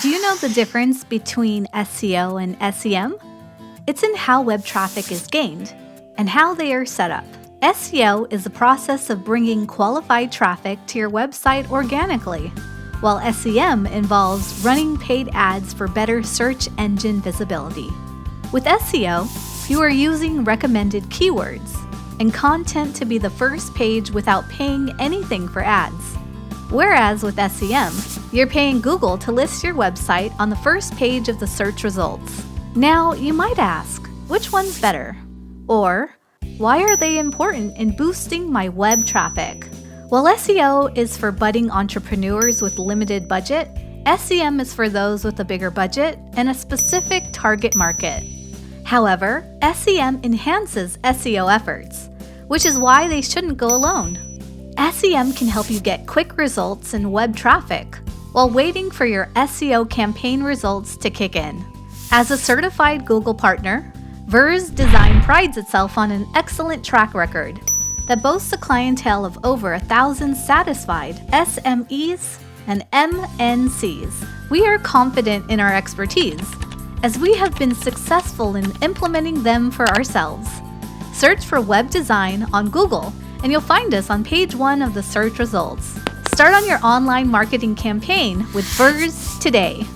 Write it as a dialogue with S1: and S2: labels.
S1: Do you know the difference between SEO and SEM? It's in how web traffic is gained and how they are set up. SEO is the process of bringing qualified traffic to your website organically, while SEM involves running paid ads for better search engine visibility. With SEO, you are using recommended keywords and content to be the first page without paying anything for ads. Whereas with SEM, you're paying Google to list your website on the first page of the search results. Now, you might ask, which one's better? Or, why are they important in boosting my web traffic? While SEO is for budding entrepreneurs with limited budget, SEM is for those with a bigger budget and a specific target market. However, SEM enhances SEO efforts, which is why they shouldn't go alone. SEM can help you get quick results in web traffic while waiting for your SEO campaign results to kick in. As a certified Google partner, Verz Design prides itself on an excellent track record that boasts a clientele of over 1,000 satisfied SMEs and MNCs. We are confident in our expertise, as we have been successful in implementing them for ourselves. Search for web design on Google and you'll find us on page 1 of the search results. Start on your online marketing campaign with Verz today.